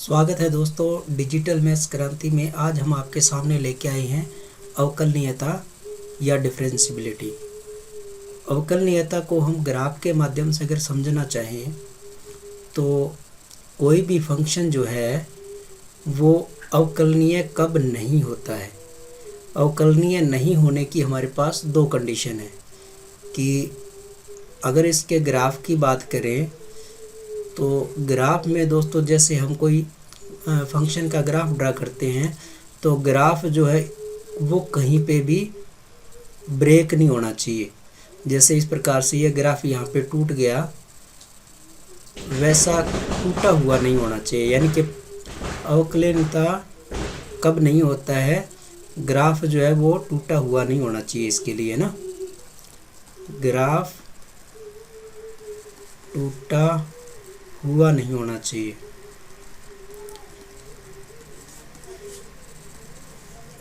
स्वागत है दोस्तों डिजिटल मैथ्स क्रांति में। आज हम आपके सामने लेके आए हैं अवकलनीयता या डिफरेंशियबिलिटी। अवकलनीयता को हम ग्राफ के माध्यम से अगर समझना चाहें तो कोई भी फंक्शन जो है वो अवकलनीय कब नहीं होता है। अवकलनीय नहीं होने की हमारे पास दो कंडीशन है कि अगर इसके ग्राफ की बात करें तो ग्राफ में दोस्तों जैसे हम कोई फंक्शन का ग्राफ ड्रा करते हैं तो ग्राफ जो है वो कहीं पे भी ब्रेक नहीं होना चाहिए। जैसे इस प्रकार से ये ग्राफ यहाँ पे टूट गया, वैसा टूटा हुआ नहीं होना चाहिए। यानी कि अवकलनीयता कब नहीं होता है, ग्राफ जो है वो टूटा हुआ नहीं होना चाहिए। इसके लिए ना ग्राफ टूटा हुआ नहीं होना चाहिए।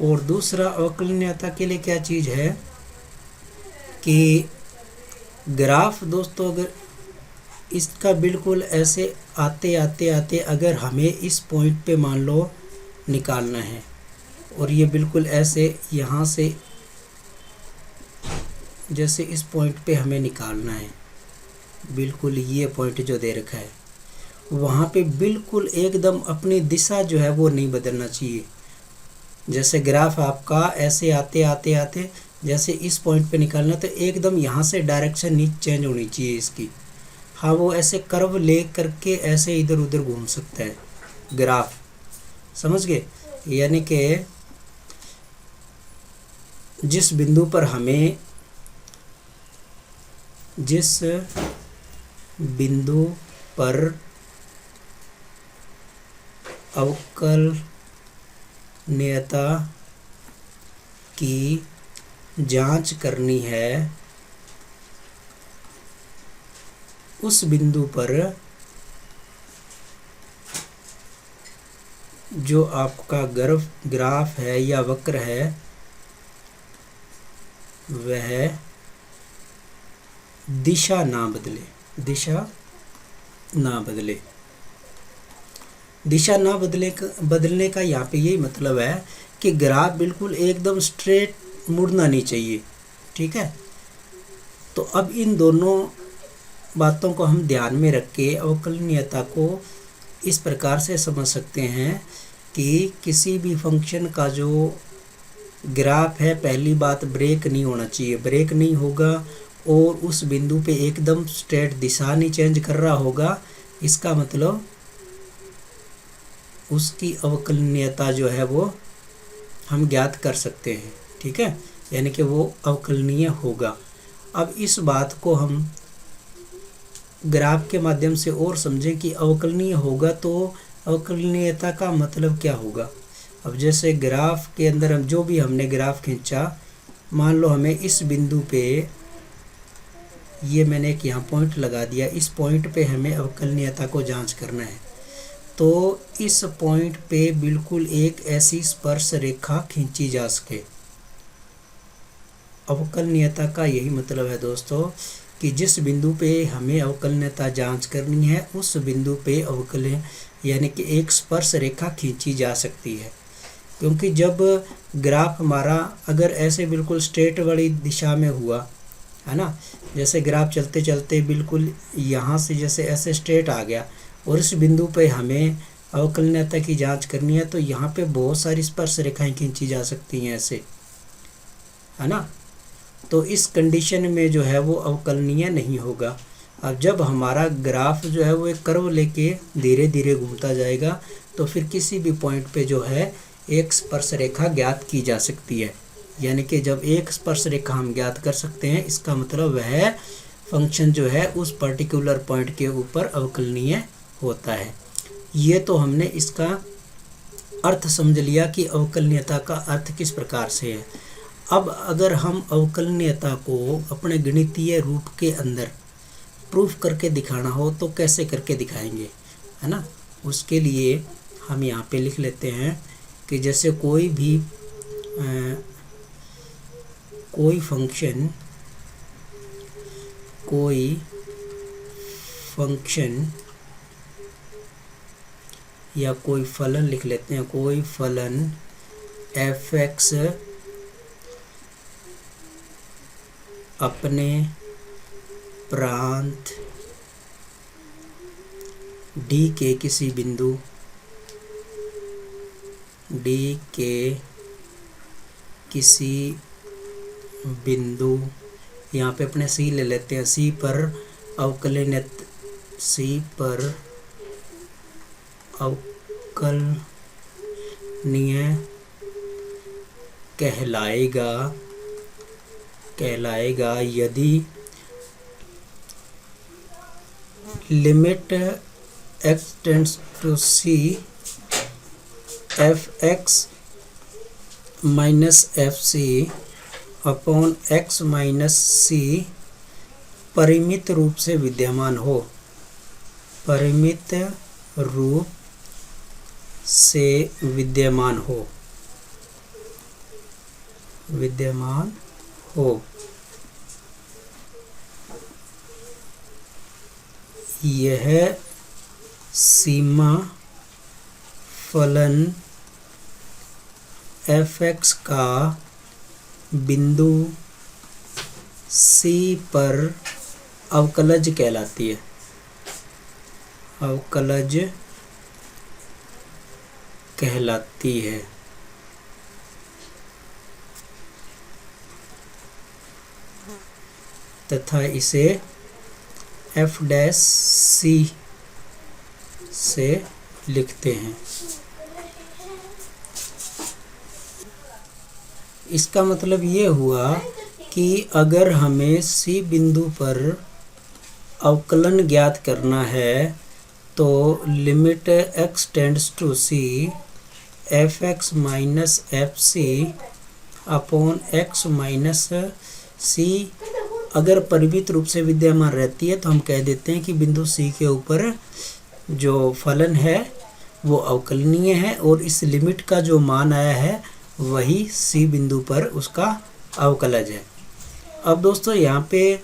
और दूसरा अवकलनीयता के लिए क्या चीज़ है कि ग्राफ दोस्तों अगर इसका बिल्कुल ऐसे आते आते आते अगर हमें इस पॉइंट पे मान लो निकालना है और ये बिल्कुल ऐसे यहाँ से जैसे इस पॉइंट पे हमें निकालना है, बिल्कुल ये पॉइंट जो दे रखा है वहाँ पे बिल्कुल एकदम अपनी दिशा जो है वो नहीं बदलना चाहिए। जैसे ग्राफ आपका ऐसे आते आते आते जैसे इस पॉइंट पे निकालना तो एकदम यहाँ से डायरेक्शन नहीं चेंज होनी चाहिए इसकी। हाँ, वो ऐसे कर्व ले करके ऐसे इधर उधर घूम सकता है ग्राफ, समझ गए। यानी कि जिस बिंदु पर अवकलनीयता की जांच करनी है उस बिंदु पर जो आपका ग्राफ है या वक्र है वह दिशा ना बदले। दिशा ना बदलने का यहाँ पे यही मतलब है कि ग्राफ बिल्कुल एकदम स्ट्रेट मुड़ना नहीं चाहिए। ठीक है, तो अब इन दोनों बातों को हम ध्यान में रख के अवकलनीयता को इस प्रकार से समझ सकते हैं कि किसी भी फंक्शन का जो ग्राफ है, पहली बात ब्रेक नहीं होना चाहिए। ब्रेक नहीं होगा और उस बिंदु पे एकदम स्ट्रेट दिशा नहीं चेंज कर रहा होगा, इसका मतलब उसकी अवकलनीयता जो है वो हम ज्ञात कर सकते हैं। ठीक है, यानी कि वो अवकलनीय होगा। अब इस बात को हम ग्राफ के माध्यम से और समझें कि अवकलनीय होगा तो अवकलनीयता का मतलब क्या होगा। अब जैसे ग्राफ के अंदर हम जो भी हमने ग्राफ खींचा, मान लो हमें इस बिंदु पे, ये मैंने एक यहाँ पॉइंट लगा दिया, इस पॉइंट पे हमें अवकलनीयता को जांच करना है। तो इस पॉइंट पे बिल्कुल एक ऐसी स्पर्श रेखा खींची जा सके। अवकलनीयता का यही मतलब है दोस्तों कि जिस बिंदु पे हमें अवकलनीयता जांच करनी है उस बिंदु पे अवकलन यानी कि एक स्पर्श रेखा खींची जा सकती है। क्योंकि जब ग्राफ हमारा अगर ऐसे बिल्कुल स्ट्रेट वाली दिशा में हुआ है ना, जैसे ग्राफ चलते चलते बिल्कुल यहाँ से जैसे ऐसे स्ट्रेट आ गया और इस बिंदु पे हमें अवकलनीयता की जांच करनी है तो यहाँ पे बहुत सारी स्पर्श रेखाएं खींची जा सकती हैं ऐसे, है ना। तो इस कंडीशन में जो है वो अवकलनीय नहीं होगा। अब जब हमारा ग्राफ जो है वो एक कर्व लेके धीरे धीरे घूमता जाएगा तो फिर किसी भी पॉइंट पे जो है एक स्पर्श रेखा ज्ञात की जा सकती है। यानी कि जब एक स्पर्श रेखा हम ज्ञात कर सकते हैं इसका मतलब वह फंक्शन जो है उस पर्टिकुलर पॉइंट के ऊपर अवकलनीय होता है। ये तो हमने इसका अर्थ समझ लिया कि अवकलनीयता का अर्थ किस प्रकार से है। अब अगर हम अवकलनीयता को अपने गणितीय रूप के अंदर प्रूफ करके दिखाना हो तो कैसे करके दिखाएंगे, है ना। उसके लिए हम यहाँ पे लिख लेते हैं कि जैसे कोई फंक्शन या कोई फलन लिख लेते हैं, कोई फलन f(x) अपने प्रांत D के किसी बिंदु यहाँ पे अपने C ले लेते हैं, C पर अवकलनीय कहलाएगा यदि limit x tends to c f(x minus fc upon x minus c परिमित रूप से विद्यमान हो। परिमित रूप से विद्यमान हो। यह सीमा फलन f(x) का बिंदु C पर अवकलज कहलाती है। तथा इसे f' से लिखते हैं। इसका मतलब ये हुआ कि अगर हमें C बिंदु पर अवकलन ज्ञात करना है तो limit x tends to c f(x minus fc upon x minus c अगर परिमित रूप से विद्यमान रहती है तो हम कह देते हैं कि बिंदु C के ऊपर जो फलन है वो अवकलनीय है और इस लिमिट का जो मान आया है वही C बिंदु पर उसका अवकलज है। अब दोस्तों यहाँ पे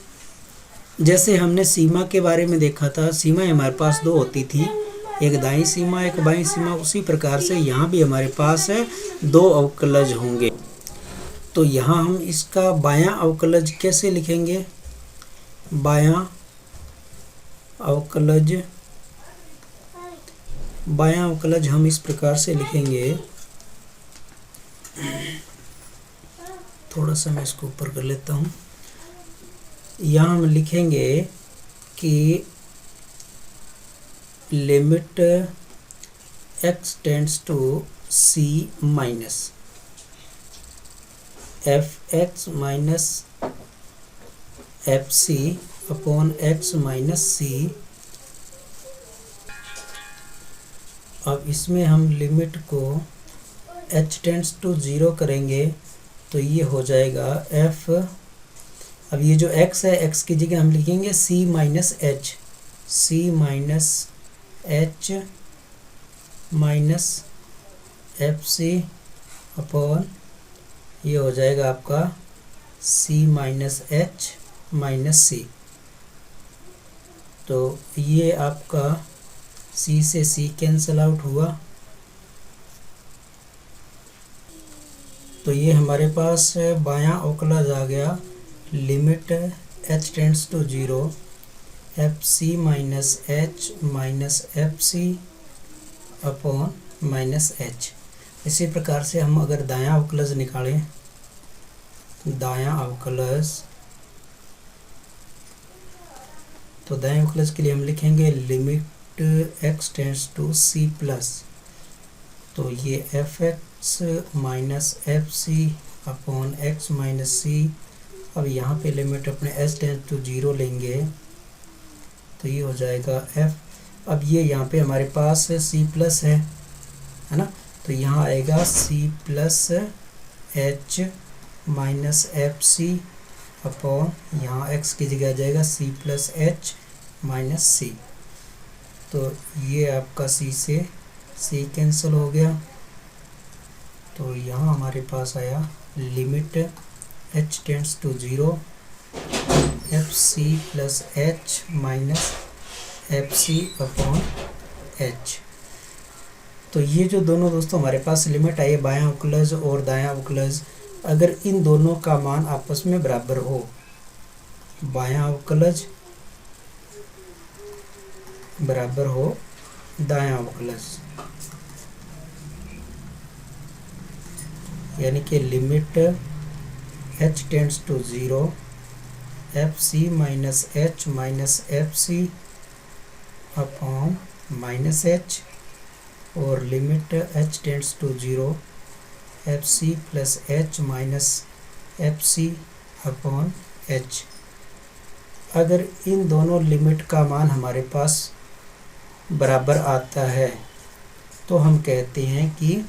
जैसे हमने सीमा के बारे में देखा था, सीमा हमारे पास दो होती थी, एक दाईं सीमा एक बाईं सीमा, उसी प्रकार से यहाँ भी हमारे पास दो अवकलज होंगे। तो यहाँ हम इसका बायां अवकलज कैसे लिखेंगे? बायां अवकलज हम इस प्रकार से लिखेंगे, थोड़ा सा मैं इसको ऊपर कर लेता हूँ। यहाँ हम लिखेंगे कि limit x tends to c minus f(x minus fc upon x minus c। अब इसमें हम लिमिट को h टेंड्स टू 0 करेंगे तो ये हो जाएगा f। अब ये जो x है, x की जगह हम लिखेंगे c minus h minus fc upon ये हो जाएगा आपका c minus h minus c। तो ये आपका c से c कैंसल आउट हुआ, तो ये हमारे पास बायां अवकलज आ गया। Limit h tends to 0 fc minus h minus fc upon minus h। इसी प्रकार से हम अगर दायां अवकलज निकालें, दायां अवकलज, तो दायां अवकलज के लिए हम लिखेंगे limit x tends to c plus, तो ये f(x minus fc upon x minus c। अब यहाँ पे लिमिट अपने h टेंड्स टू 0 लेंगे तो ये हो जाएगा f। अब ये यहाँ पे हमारे पास c प्लस है ना, तो यहाँ आएगा c plus h minus fc upon यहाँ x की जगह आ जाएगा c plus h minus c। तो ये आपका c से c कैंसिल हो गया, तो यहाँ हमारे पास आया limit h tends to 0 fc plus h minus fc upon h। तो ये जो दोनों दोस्तों हमारे पास लिमिट आई है, बायां अवकलज और दायां अवकलज, अगर इन दोनों का मान आपस में बराबर हो, बायां अवकलज बराबर हो दायां अवकलज, यानी कि limit h tends to 0 F C minus H minus F C upon minus H, और limit h tends to 0 F C plus H minus F C upon H. अगर इन दोनों लिमिट का मान हमारे पास बराबर आता है तो हम कहते हैं कि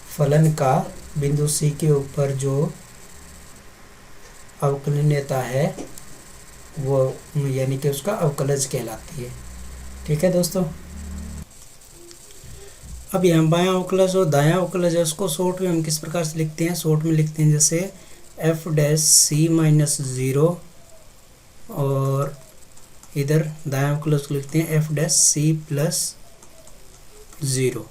फलन का बिंदु C के ऊपर जो अवकलनीयता है वो यानी कि उसका अवकलज कहलाती है। ठीक है दोस्तों। अब यहाँ बायां अवकलज और दायां अवकलज है, उसको शॉर्ट में हम किस प्रकार से लिखते हैं, शॉर्ट में लिखते हैं जैसे एफ डैश सी माइनस 0, और इधर दायां अवकलज को लिखते हैं एफ डैश सी प्लस 0।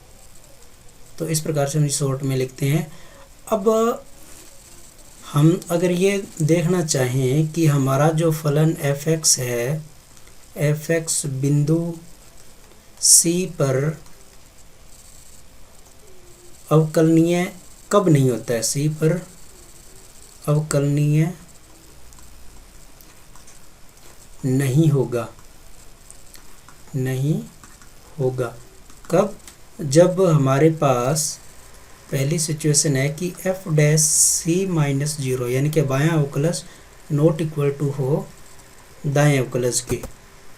तो इस प्रकार से हम शॉर्ट में लिखते हैं। अब हम अगर ये देखना चाहें कि हमारा जो फलन एफ एक्स है, एफ एक्स बिंदु सी पर अवकलनीय कब नहीं होता है, सी पर अवकलनीय नहीं होगा, नहीं होगा कब, जब हमारे पास पहली सिचुएशन है कि एफ डैश सी माइनस 0 यानी कि बायां अवकलज नॉट इक्वल टू हो दाएं अवकलज के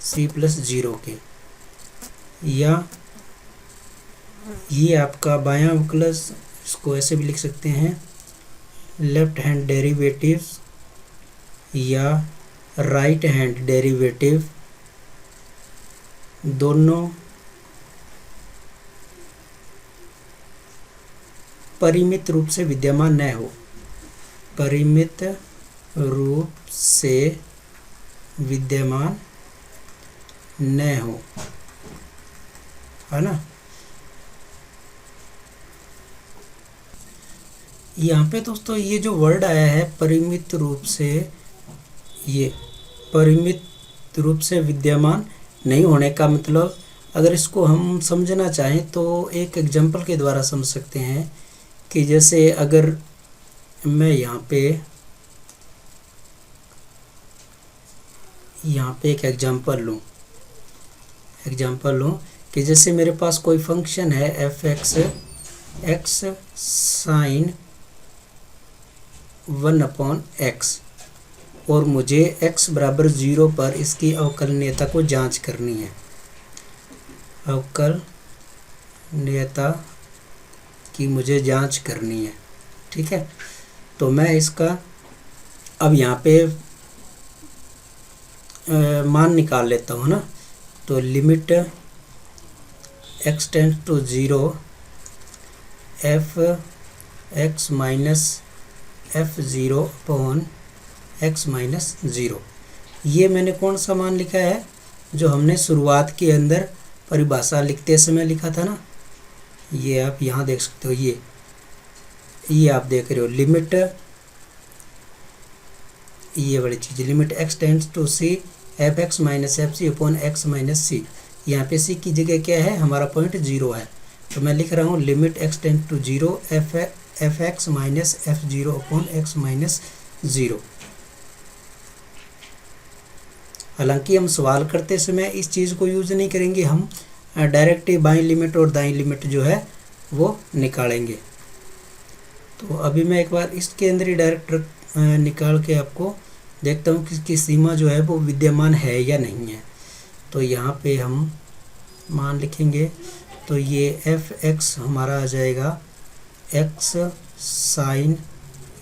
सी प्लस 0 के, या ये आपका बायां अवकलज, इसको ऐसे भी लिख सकते हैं लेफ्ट हैंड डेरिवेटिव या राइट हैंड डेरिवेटिव, दोनों परिमित रूप से विद्यमान न हो, परिमित रूप से विद्यमान न हो, है ना। यहाँ पे दोस्तों ये जो वर्ड आया है परिमित रूप से, ये परिमित रूप से विद्यमान नहीं होने का मतलब, अगर इसको हम समझना चाहें तो एक एग्जांपल के द्वारा समझ सकते हैं कि जैसे अगर मैं यहाँ पे एक एग्जांपल लूँ कि जैसे मेरे पास कोई फंक्शन है F x, x sign 1/x, और मुझे x बराबर 0 पर इसकी अवकलनीयता को जांच करनी है, अवकलनीयता की मुझे जांच करनी है। ठीक है, तो मैं इसका अब यहाँ पे मान निकाल लेता हूँ ना। तो limit x tends to 0 f x minus f0 upon x minus 0, ये मैंने कौन सा मान लिखा है, जो हमने शुरुआत के अंदर परिभाषा लिखते समय लिखा था ना। ये आप यहाँ देख सकते हो, ये आप देख रहे हो लिमिट, ये बड़ी चीज़, limit x tends to c F x minus F C upon x minus C. यहाँ पे c की जगह क्या है, हमारा पॉइंट 0 है, तो मैं लिख रहा हूँ limit x tends to 0 f x minus f0 upon x minus 0। हालांकि हम सवाल करते समय इस चीज़ को यूज़ नहीं करेंगे, हम डायरेक्ट बाईं लिमिट और दाईं लिमिट जो है वो निकालेंगे। तो अभी मैं एक बार इसके अंदर ही डायरेक्ट निकाल के आपको देखता हूँ कि इसकी सीमा जो है वो विद्यमान है या नहीं है। तो यहाँ पे हम मान लिखेंगे, तो ये एफ एक्स हमारा आ जाएगा एक्स साइन,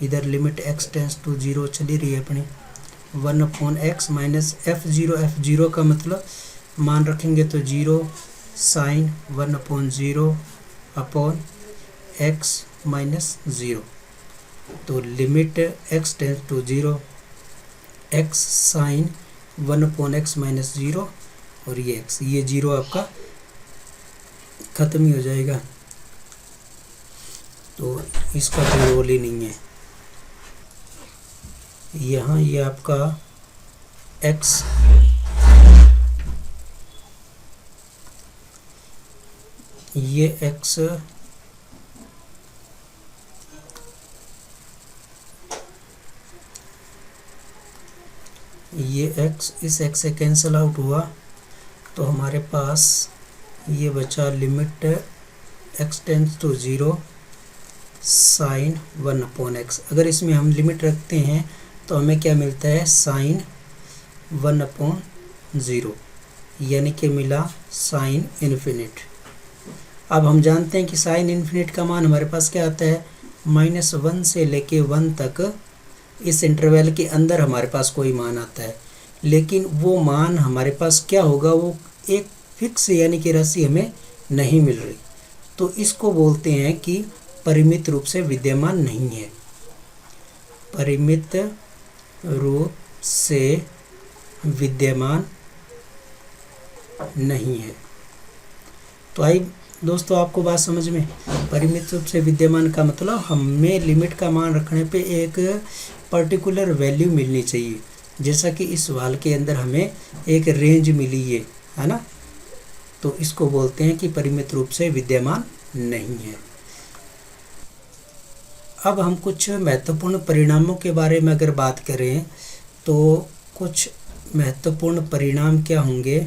इधर लिमिट x टेंड्स टू 0 चली रही है अपनी, 1/x माइनस f0 का मतलब मान रखेंगे तो 0 साइन 1/0 अपॉन x माइनस 0। तो limit x tends to 0 x sine 1/x minus 0, और ये x, ये 0 आपका ख़त्म ही हो जाएगा, तो इसका कोई रोल ही नहीं है। यहाँ ये आपका x ये x ये x इस x से कैंसिल आउट हुआ, तो हमारे पास ये बचा limit x tends to 0 sine 1/x। अगर इसमें हम लिमिट रखते हैं तो हमें क्या मिलता है, साइन 1/0, यानी कि मिला साइन इन्फिनिट। अब हम जानते हैं कि साइन इन्फिनिट का मान हमारे पास क्या आता है, -1 से लेके 1 तक इस इंटरवल के अंदर हमारे पास कोई मान आता है, लेकिन वो मान हमारे पास क्या होगा, वो एक फिक्स यानी कि राशि हमें नहीं मिल रही, तो इसको बोलते हैं कि परिमित रूप से विद्यमान नहीं है, परिमित रूप से विद्यमान नहीं है। तो आई दोस्तों आपको बात समझ में, परिमित रूप से विद्यमान का मतलब हमें लिमिट का मान रखने पे एक पर्टिकुलर वैल्यू मिलनी चाहिए, जैसा कि इस सवाल के अंदर हमें एक रेंज मिली है ना, तो इसको बोलते हैं कि परिमित रूप से विद्यमान नहीं है। अब हम कुछ महत्वपूर्ण परिणामों के बारे में अगर बात करें तो कुछ महत्वपूर्ण परिणाम क्या होंगे।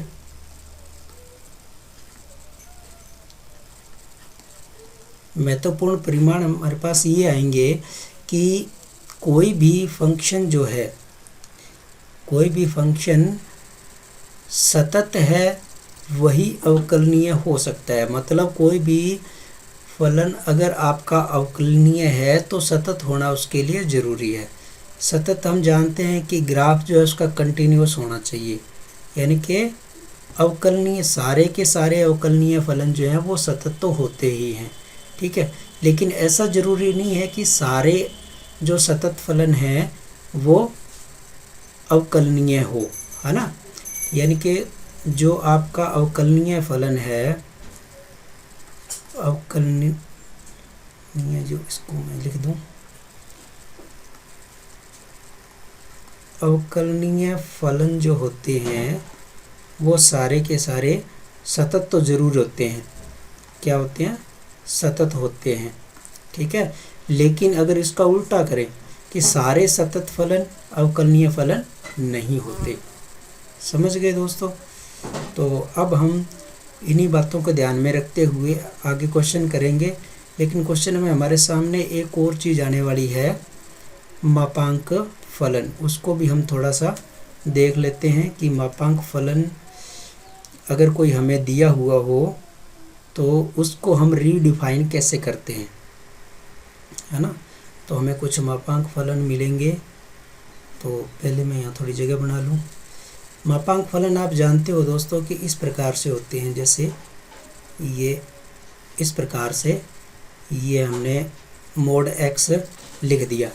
महत्वपूर्ण परिणाम हमारे पास ये आएंगे कि कोई भी फंक्शन जो है, कोई भी फंक्शन सतत है वही अवकलनीय हो सकता है। मतलब कोई भी फलन अगर आपका अवकलनीय है तो सतत होना उसके लिए ज़रूरी है। सतत हम जानते हैं कि ग्राफ जो है उसका कंटिन्यूअस होना चाहिए, यानी कि अवकलनीय, सारे के सारे अवकलनीय फलन जो हैं वो सतत तो होते ही हैं, ठीक है। लेकिन ऐसा ज़रूरी नहीं है कि सारे जो सतत फलन हैं वो अवकलनीय हो, है ना। यानी कि जो आपका अवकलनीय फलन है, अवकलनीय, जो इसको मैं लिख दूं, अवकलनीय फलन जो होते हैं वो सारे के सारे सतत तो ज़रूर होते हैं। क्या होते हैं? सतत होते हैं, ठीक है। लेकिन अगर इसका उल्टा करें कि सारे सतत फलन अवकलनीय फलन नहीं होते। समझ गए दोस्तों? तो अब हम इन्हीं बातों को ध्यान में रखते हुए आगे क्वेश्चन करेंगे। लेकिन क्वेश्चन में हमारे सामने एक और चीज़ आने वाली है, मापांक फलन। उसको भी हम थोड़ा सा देख लेते हैं कि मापांक फलन अगर कोई हमें दिया हुआ हो तो उसको हम रीडिफाइन कैसे करते हैं, है ना। तो हमें कुछ मापांक फलन मिलेंगे। तो पहले मैं यहाँ थोड़ी जगह बना लूँ। मापांक फलन आप जानते हो दोस्तों कि इस प्रकार से होते हैं, जैसे ये इस प्रकार से, ये हमने मोड x लिख दिया।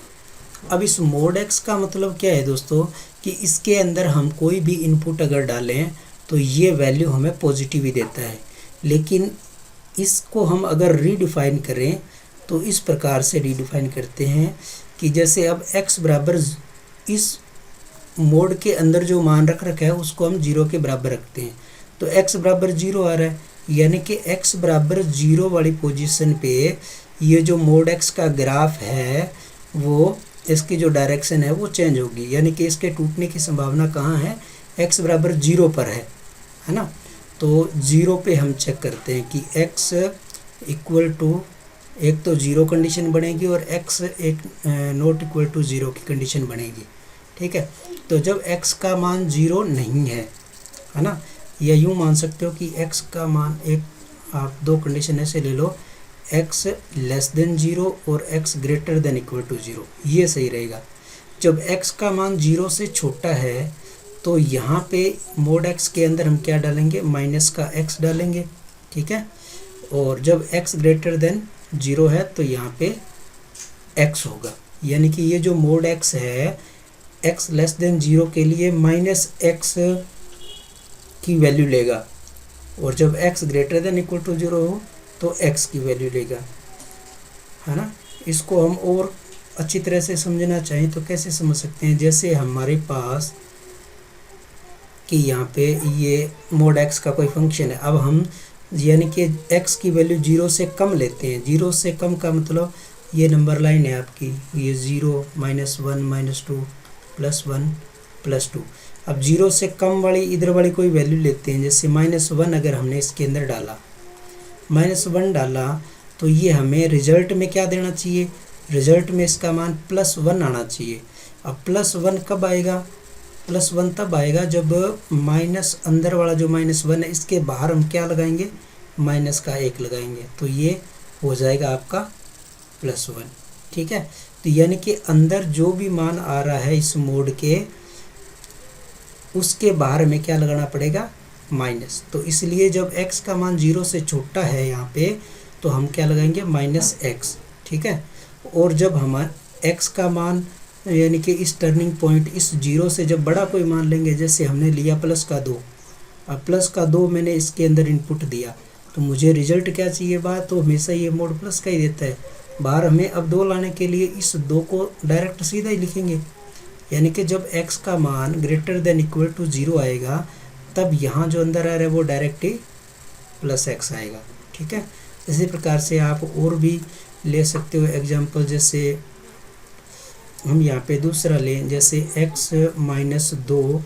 अब इस मोड x का मतलब क्या है दोस्तों कि इसके अंदर हम कोई भी इनपुट अगर डालें तो ये वैल्यू हमें पॉजिटिव ही देता है। लेकिन इसको हम अगर रीडिफाइन करें तो इस प्रकार से रीडिफाइन करते हैं कि जैसे अब x बराबर, इस मोड के अंदर जो मान रख रखा है उसको हम 0 के बराबर रखते हैं, तो x बराबर 0 आ रहा है, यानी कि x बराबर 0 वाली पोजीशन पे ये जो मोड x का ग्राफ है वो, इसकी जो डायरेक्शन है वो चेंज होगी, यानी कि इसके टूटने की संभावना कहाँ है, x बराबर 0 पर है ना। तो 0 पे हम चेक करते हैं कि x इक्वल टू, एक तो 0 कंडीशन बनेगी और x एक नॉट इक्वल टू 0 की कंडीशन बनेगी, ठीक है। तो जब x का मान 0 नहीं है ना, या यूँ मान सकते हो कि x का मान, एक आप दो कंडीशन ऐसे ले लो, x लेस देन 0 और x greater than equal to 0, ये सही रहेगा। जब x का मान 0 से छोटा है तो यहाँ पे मोड x के अंदर हम क्या डालेंगे, माइनस का x डालेंगे, ठीक है। और जब x ग्रेटर देन 0 है तो यहाँ पे x होगा, यानी कि ये जो मोड x है, x लेस देन 0 के लिए माइनस x की वैल्यू लेगा, और जब x greater than equal to 0 हो तो x की वैल्यू लेगा, है ना। इसको हम और अच्छी तरह से समझना चाहें तो कैसे समझ सकते हैं, जैसे हमारे पास कि यहाँ पे ये मोड x का कोई फंक्शन है। अब हम यानी कि x की वैल्यू 0 से कम लेते हैं। 0 से कम का मतलब ये नंबर लाइन है आपकी, ये 0, -1, -2, +1, +2। अब 0 से कम वाली इधर वाली कोई वैल्यू लेते हैं, जैसे -1 अगर हमने इसके अंदर डाला, -1 डाला तो ये हमें रिजल्ट में क्या देना चाहिए, रिजल्ट में इसका मान +1 आना चाहिए। अब +1 कब आएगा, +1 तब आएगा जब माइनस अंदर वाला जो -1 है इसके बाहर हम क्या लगाएंगे, माइनस का 1 लगाएंगे, तो ये हो जाएगा आपका +1। ठीक है, तो यानी कि अंदर जो भी मान आ रहा है इस मोड के, उसके बाहर में क्या लगाना पड़ेगा, माइनस। तो इसलिए जब x का मान 0 से छोटा है यहाँ पे तो हम क्या लगाएंगे, -x। ठीक है, और जब हमारा x का मान यानी कि इस टर्निंग पॉइंट इस 0 से जब बड़ा कोई मान लेंगे, जैसे हमने लिया +2, अब +2 मैंने इसके अंदर इनपुट दिया तो मुझे रिजल्ट क्या चाहिए बाहर, तो हमेशा ये मोड प्लस का ही देता है। बाहर हमें अब 2 लाने के लिए इस 2 को डायरेक्ट सीधा ही लिखेंगे, यानी कि जब x का मान ग्रेटर देन इक्वल टू 0 आएगा तब यहाँ जो अंदर आ रहा है वो डायरेक्ट ही +x आएगा। ठीक है, इसी प्रकार से आप और भी ले सकते हो एग्जाम्पल, जैसे हम यहाँ पे दूसरा लें, जैसे x -2।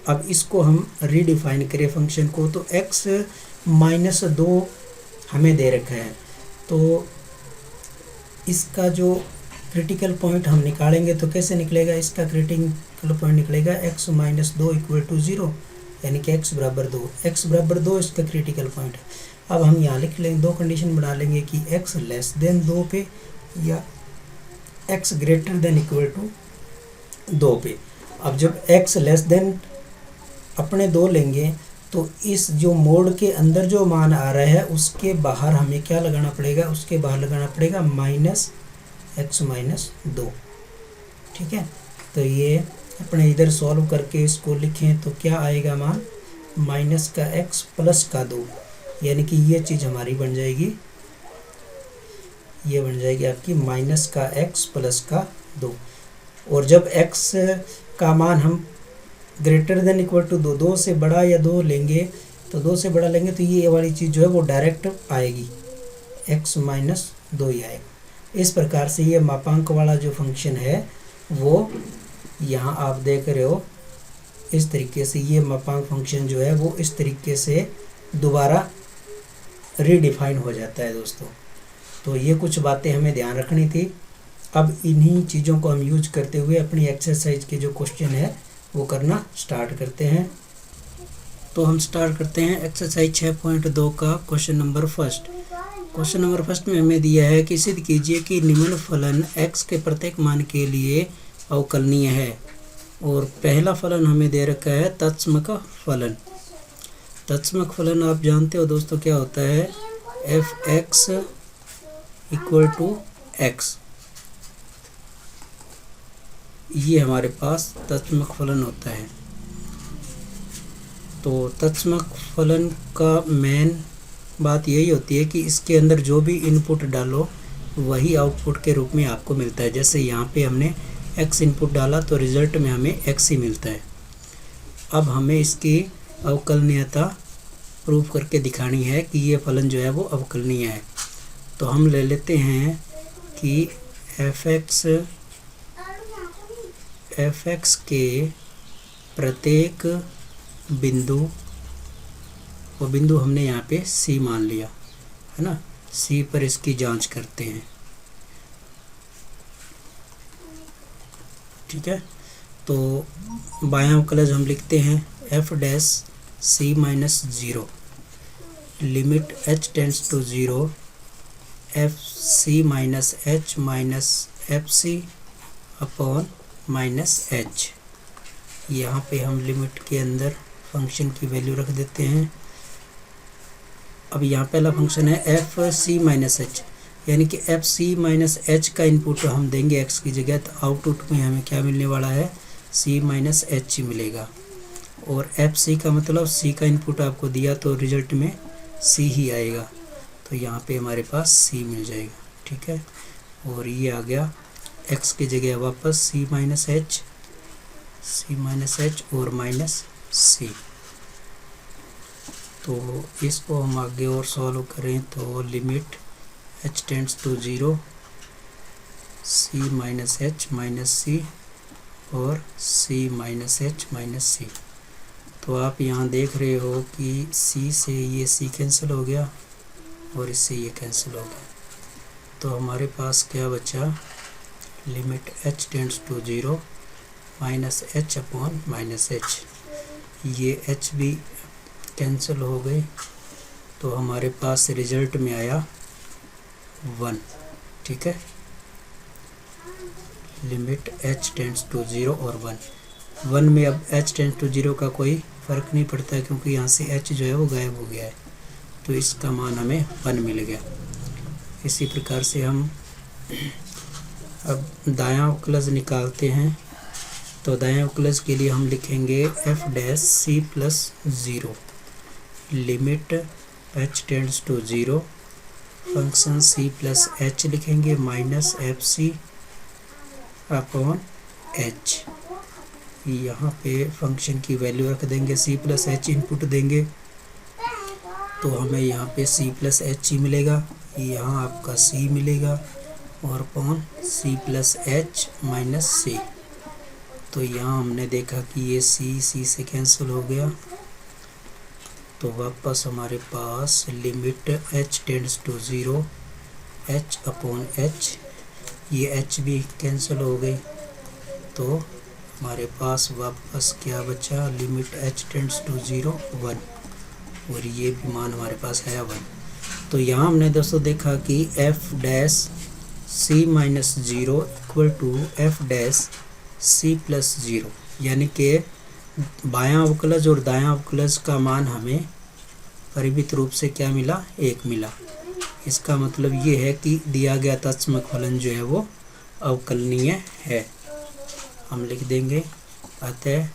अब इसको हम रीडिफाइन करें फंक्शन को, तो x -2 हमें दे रखा है, तो इसका जो क्रिटिकल पॉइंट हम निकालेंगे तो कैसे निकलेगा, इसका क्रिटिकल पॉइंट निकलेगा x -2 = 0, यानी कि x बराबर 2, x बराबर 2 इसका क्रिटिकल पॉइंट है। अब हम यहाँ लिख लेंगे, 2 कंडीशन बना लेंगे कि x लेस देन 2 पे या x greater than equal to 2 पे। अब जब x लेस देन अपने 2 लेंगे तो इस जो मोड के अंदर जो मान आ रहा है उसके बाहर हमें क्या लगाना पड़ेगा, उसके बाहर लगाना पड़ेगा -x -2। ठीक है, तो ये अपने इधर सॉल्व करके इसको लिखें तो क्या आएगा मान, -x + 2, यानी कि ये चीज़ हमारी बन जाएगी, ये बन जाएगी आपकी -x + 2। और जब x का मान हम ग्रेटर देन इक्वल टू 2 से बड़ा या 2 लेंगे, तो 2 से बड़ा लेंगे तो ये वाली चीज़ जो है वो डायरेक्ट आएगी, x -2 ही आएगा। इस प्रकार से ये मापांक वाला जो फंक्शन है वो यहाँ आप देख रहे हो, इस तरीके से ये मापांक फंक्शन जो है वो इस तरीके से दोबारा रीडिफाइन हो जाता है दोस्तों। तो ये कुछ बातें हमें ध्यान रखनी थी। अब इन्हीं चीज़ों को हम यूज करते हुए अपनी एक्सरसाइज के जो क्वेश्चन है वो करना स्टार्ट करते हैं। तो हम स्टार्ट करते हैं एक्सरसाइज 6.2 का question number first. Question number first में हमें दिया है कि सिद्ध कीजिए कि निम्न फलन x के प्रत्येक मान के लिए अवकलनीय है। और पहला फलन हमें दे रखा है तत्समक फलन। तत्समक फलन आप जानते हो दोस्तों क्या होता है, f(x) = x। ये हमारे पास तत्समक फलन होता है। तो तत्समक फलन का मेन बात यही होती है कि इसके अंदर जो भी इनपुट डालो वही आउटपुट के रूप में आपको मिलता है। जैसे यहाँ पे हमने x इनपुट डाला तो रिज़ल्ट में हमें x ही मिलता है। अब हमें इसकी अवकलनीयता प्रूफ करके दिखानी है कि ये फलन जो है वो अवकलनीय है। तो हम ले लेते हैं कि f(x) के प्रत्येक बिंदु, वो बिंदु हमने यहाँ पे C मान लिया है ना, C पर इसकी जांच करते हैं। ठीक है, तो बायां अवकलज हम लिखते हैं f'(c - 0) limit h tends to 0 fc - h fc upon -h। यहाँ पे हम लिमिट के अंदर फंक्शन की वैल्यू रख देते हैं। अब यहाँ पहला फंक्शन है fc - h, यानी कि fc - h का इनपुट हम देंगे x की जगह, तो आउटपुट में हमें क्या मिलने वाला है, c - h ही मिलेगा। और एफ सी का मतलब सी का इनपुट आपको दिया तो रिजल्ट में सी ही आएगा, तो यहाँ पे हमारे पास सी मिल जाएगा। ठीक है, और ये आ गया एक्स की जगह वापस सी माइनस एच और माइनस सी। तो इसको हम आगे और सॉल्व करें तो limit h tends to 0 C minus H minus C और C minus H minus C. तो आप यहाँ देख रहे हो कि सी से ये सी कैंसिल हो गया और इससे ये कैंसिल हो गया, तो हमारे पास क्या बचा, limit h tends to 0 minus h upon minus h. ये h भी कैंसिल हो गई, तो हमारे पास रिजल्ट में आया 1। ठीक है, लिमिट h टेंड्स टू 0 और 1 में अब h टेंड्स टू 0 का कोई फ़र्क नहीं पड़ता है, क्योंकि यहाँ से h जो है वो गायब हो गया है, तो इसका मान हमें 1 मिल गया। इसी प्रकार से हम अब दायां अवकलज निकालते हैं। तो दायां अवकलज के लिए हम लिखेंगे f dash c plus 0 limit h tends to 0 function c plus h लिखेंगे minus F C upon h। यहाँ पे फंक्शन की वैल्यू रख देंगे, c प्लस h इनपुट देंगे तो हमें यहाँ पे c प्लस h ही मिलेगा, यहाँ आपका c मिलेगा और upon c plus h minus c। तो यहाँ हमने देखा कि ये c से कैंसिल हो गया, तो वापस हमारे पास limit h tends to 0 h upon h, ये h भी कैंसिल हो गई, तो हमारे पास वापस क्या बचा, लिमिट h टेंड्स टू 0 1 और ये भी मान हमारे पास है 1। तो यहाँ हमने दोस्तों देखा कि f dash c minus 0 equal to f dash c plus 0, यानी कि बायां अवकलज और दायां अवकलज का मान हमें परिमित रूप से क्या मिला, 1 मिला। इसका मतलब ये है कि दिया गया तत्सम फलन जो है वो अवकलनीय है। हम लिख देंगे अतः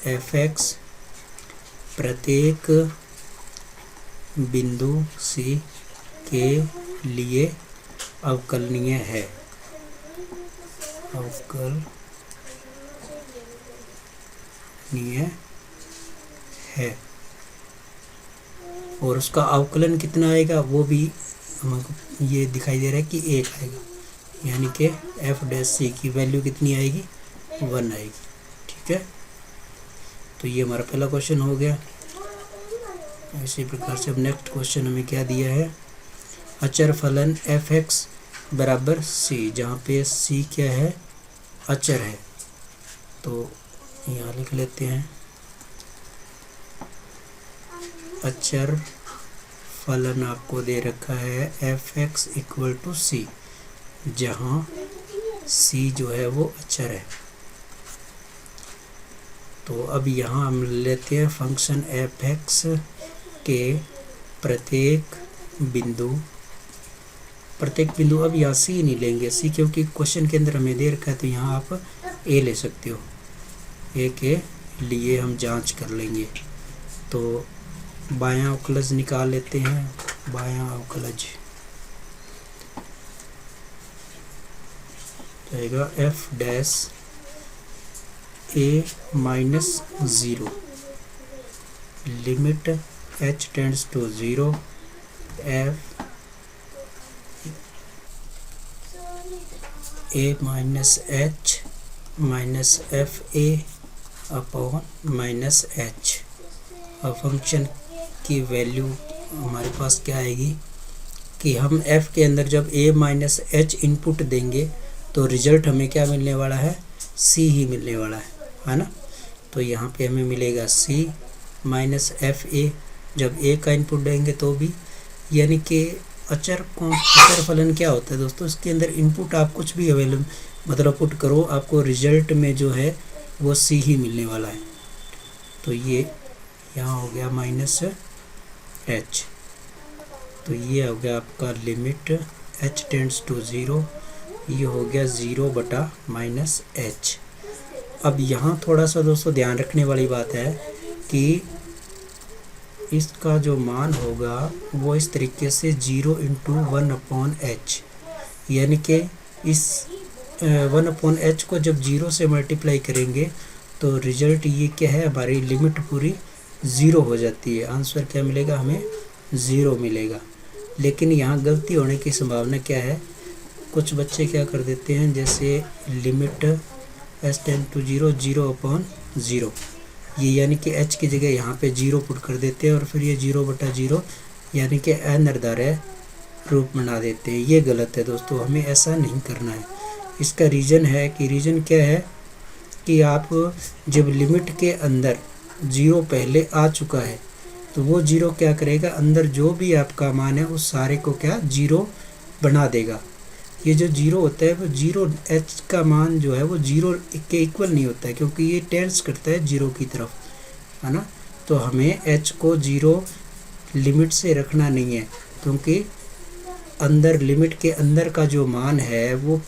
f(x) प्रत्येक बिंदु C के लिए अवकलनीय है, और उसका अवकलन कितना आएगा वो भी हमको ये दिखाई दे रहा है कि 1 आएगा, यानी कि f डैश सी की वैल्यू कितनी आएगी, 1 आएगी। ठीक है, तो ये हमारा पहला क्वेश्चन हो गया। इसी प्रकार से अब नेक्स्ट क्वेश्चन हमें क्या दिया है, अचर फलन f(x) बराबर c, जहाँ पे c क्या है, अचर है। तो यहाँ लिख लेते हैं अचर फलन आपको दे रखा है f(x) इक्वल टू c, जहाँ c जो है वो अचर है। तो अब यहाँ हम लेते हैं फंक्शन f(x) के प्रत्येक बिंदु, अब यहाँ c नहीं लेंगे, c क्योंकि क्वेश्चन के अंदर हमें दे रखा है, तो यहाँ आप a ले सकते हो, a के लिए हम जांच कर लेंगे। तो बायां अवकलज निकाल लेते हैं, बायां अवकलज जाएगा f dash a minus 0 limit h tends to 0 f a minus h minus f a upon minus h। और फंक्शन की वैल्यू हमारे पास क्या आएगी कि हम f के अंदर जब a माइनस h इनपुट देंगे तो रिजल्ट हमें क्या मिलने वाला है, c ही मिलने वाला है ना। तो यहाँ पे हमें मिलेगा c माइनस एफ ए, जब a का इनपुट देंगे तो भी, यानी कि अचर फलन क्या होता है दोस्तों, इसके अंदर इनपुट आप कुछ भी अवेलेबल मतलब पुट करो, आपको रिजल्ट में जो है वो c ही मिलने वाला है। तो ये यहाँ हो गया माइनस h, तो ये हो गया आपका लिमिट h टेंड्स टू 0, ये हो गया 0 बटा माइनस h। अब यहाँ थोड़ा सा दोस्तों ध्यान रखने वाली बात है कि इसका जो मान होगा वो इस तरीके से 0 इंटू 1/h, यानी कि इस 1/h को जब 0 से मल्टीप्लाई करेंगे तो रिजल्ट ये क्या है, हमारी लिमिट पूरी 0 हो जाती है। आंसर क्या मिलेगा, हमें 0 मिलेगा। लेकिन यहाँ गलती होने की संभावना क्या है, कुछ बच्चे क्या कर देते हैं, जैसे लिमिट h टेंड टू 0 0/0, ये यानी कि h की जगह यहाँ पे 0 पुट कर देते हैं और फिर ये 0/0 यानी कि अनिर्धारय रूप बना देते हैं। ये गलत है दोस्तों, हमें ऐसा नहीं करना है। इसका रीज़न है कि रीज़न क्या है कि आप जब लिमिट के अंदर 0 पहले आ चुका है तो वो 0 क्या करेगा, अंदर जो भी आपका मान है उस सारे को क्या 0 बना देगा। ये जो 0 होता है वो 0 h का मान जो है वो 0 के इक्वल नहीं होता है, क्योंकि ये टेंस करता है 0 की तरफ, है ना। तो हमें h को 0 लिमिट से रखना नहीं है, क्योंकि अंदर लिमिट के अंदर का जो मान है वो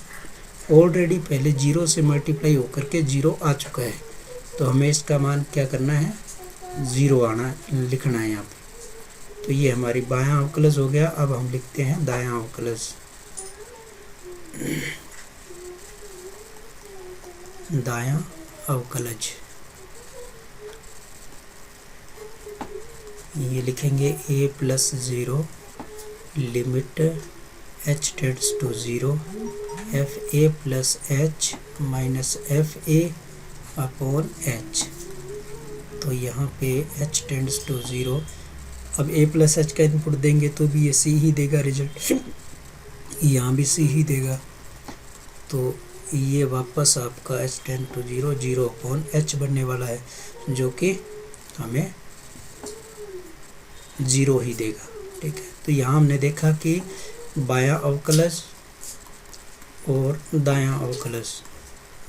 ऑलरेडी पहले 0 से मल्टीप्लाई होकर के 0 आ चुका है। तो हमें इसका मान क्या करना है, 0 लिखना है यहाँ पे। तो ये हमारी बायां अवकलज हो गया। अब हम लिखते हैं दायां अवकलज। दायां अवकलज ये लिखेंगे a+0 limit h tends to 0 fa+h minus fa/h। तो यहाँ पे h टेंड्स टू 0, अब a+h का इनपुट देंगे तो भी ये c ही देगा रिजल्ट, यहाँ भी c ही देगा। तो ये वापस आपका h टेंड टू 0 0/h बनने वाला है, जो कि हमें 0 ही देगा। ठीक है, तो यहाँ हमने देखा कि बायां अवकलज और दायां अवकलज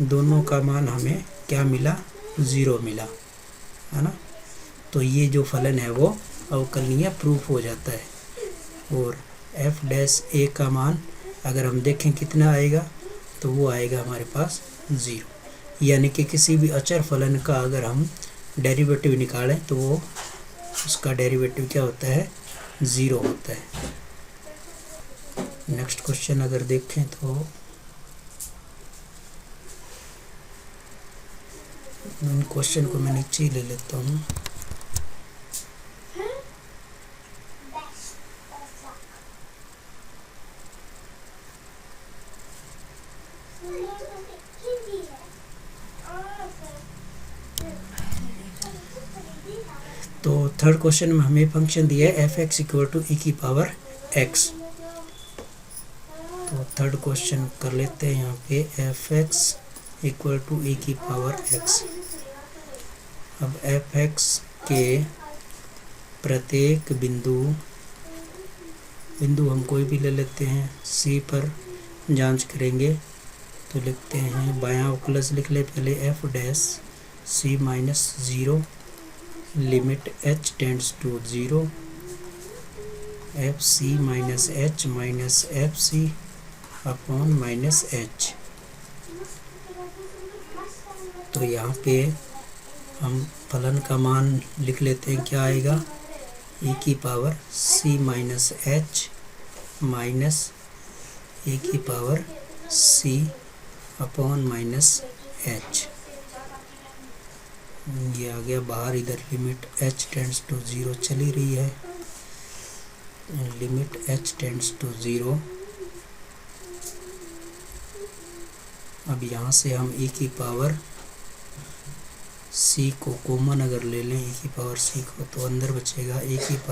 दोनों का मान हमें क्या मिला, 0 मिला, है ना। तो ये जो फलन है वो अवकलनीय प्रूफ हो जाता है। और f' का मान अगर हम देखें कितना आएगा, तो वो आएगा हमारे पास 0, यानी कि किसी भी अचर फलन का अगर हम डेरिवेटिव निकालें तो वो उसका डेरिवेटिव क्या होता है, 0 होता है। नेक्स्ट क्वेश्चन अगर देखें तो क्वेश्चन को मैं नीचे ही ले लेता हूँ। तो थर्ड क्वेश्चन में हमें फंक्शन दिया है f(x) इक्वल टू e⁻x। तो थर्ड क्वेश्चन कर लेते हैं यहाँ पे f(x) इक्वल टू e⁻x। अब f(x) के प्रत्येक बिंदु हम कोई भी ले लेते हैं, c पर जांच करेंगे तो लिखते हैं बायां अवकलज लिख ले पहले f' c-0 limit h tends to 0 fc-h minus fc/-h। तो यहाँ पे हम फलन का मान लिख लेते हैं, क्या आएगा, e⁻c-h माइनस e⁻c/-h। ये आ गया बाहर, इधर लिमिट h टेंड्स टू 0 चली रही है, लिमिट h टेंड्स टू 0। अब यहाँ से हम e⁻c को कॉमन अगर ले लें, e⁻c को, तो अंदर बचेगा e⁻-h/-h।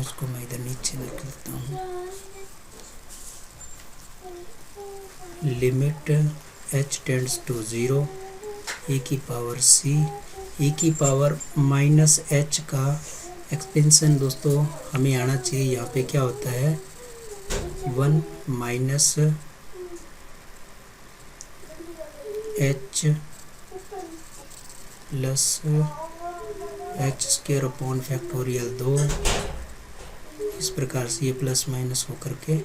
इसको मैं इधर नीचे लिख लेता हूँ, limit h tends to 0 e⁻c e⁻-h का एक्सपेंशन दोस्तों हमें आना चाहिए। यहाँ पे क्या होता है, 1 माइनस h प्लस h² 2। इस प्रकार से ये प्लस माइनस होकर के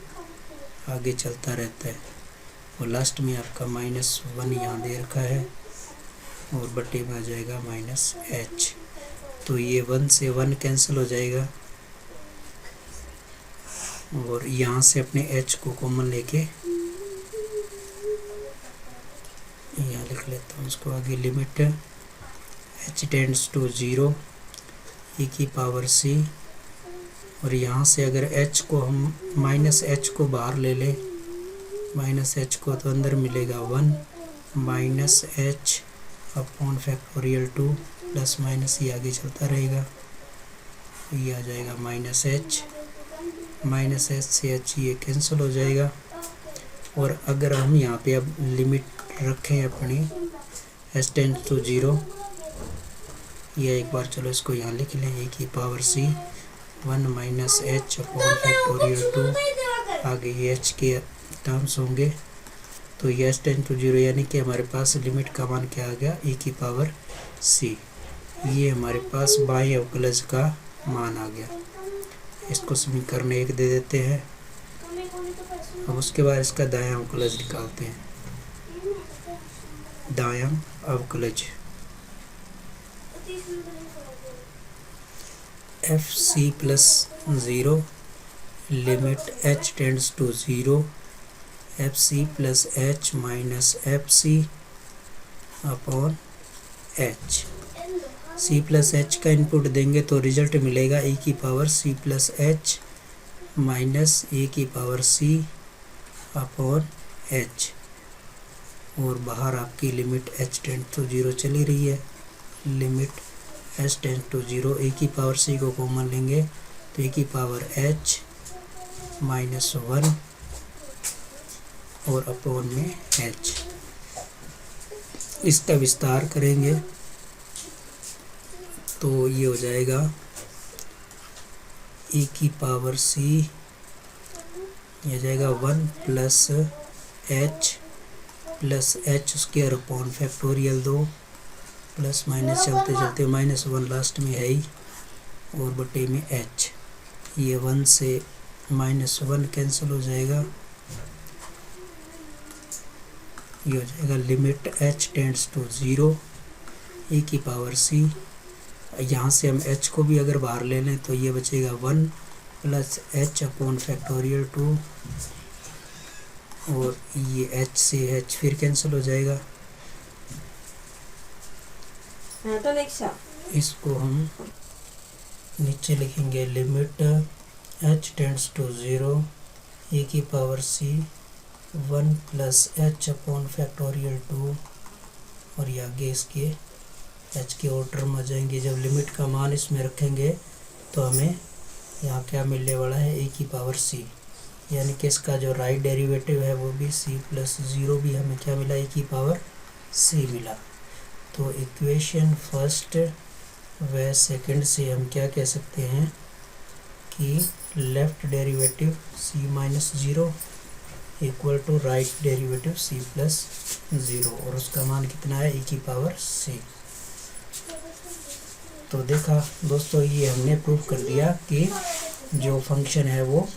आगे चलता रहता है। और लास्ट में आपका -1 यहाँ दे रखा है और बटे में आ जाएगा -h। तो ये 1 से 1 कैंसिल हो जाएगा और यहाँ से अपने h को कॉमन लेके यहाँ लिख लेता हूँ उसको आगे। Limit h tends to 0 e⁻c, और यहाँ से अगर h को हम -h को बाहर ले लें, -h को तो अंदर मिलेगा 1 -h upon factorial 2 plus minus ये आगे चलता रहेगा। ये आ जाएगा -h से h ये कैंसिल हो जाएगा। और अगर हम यहाँ पे अब लिमिट रखें अपनी h टेंड्स टू 0, ये एक बार चलो इसको यहाँ लिख लें, e⁻c 1 -h अपॉन फैक्टोरियल 2, आगे ये h के टर्म्स होंगे। तो ये h टेंड्स टू 0 यानी कि हमारे पास लिमिट का मान क्या आ गया, e⁻c। ये हमारे पास बाएं अवकलज का मान आ गया। इसको समीकरण 1 दे देते हैं। अब उसके बाद इसका दायां अवकलज निकालते हैं। दायां अवकलज fc plus 0 limit h tends to 0 fc plus h minus fc upon h। c plus h का इनपुट देंगे तो रिजल्ट मिलेगा e⁻c plus h minus e⁻c upon h। और बाहर आपकी लिमिट h टेंड्स टू 0 चली रही है। Limit h tends to 0 e⁻c को कॉमन लेंगे तो e⁻h माइनस 1 और अपॉन में h। इसका विस्तार करेंगे तो ये हो जाएगा e⁻c, ये जाएगा 1 plus h square upon factorial 2 plus minus चलते चलते -1 लास्ट में है ही और बटे में h। ये 1 से -1 कैंसिल हो जाएगा। ये हो जाएगा limit h tends to 0 e⁻c। यहाँ से हम h को भी अगर बाहर ले लें तो ये बचेगा 1 प्लस h अपॉन फैक्टोरियल 2 और ये h से h फिर कैंसिल हो जाएगा। इसको हम नीचे लिखेंगे limit h tends to 0 e⁻c 1 plus h upon factorial 2 और ये आगे इसके h के और टर्म आ जाएंगे। जब लिमिट का मान इसमें रखेंगे तो हमें यहाँ क्या मिलने वाला है, e⁻c, यानी कि इसका जो राइट डेरिवेटिव है वो भी c प्लस 0 भी हमें क्या मिला, e⁻c मिला। तो इक्वेशन फर्स्ट व सेकंड से हम क्या कह सकते हैं कि left derivative c minus 0 equal to right derivative c plus 0 और उसका मान कितना है, e⁻c। तो देखा दोस्तों, ये हमने प्रूव कर दिया कि जो फंक्शन है वो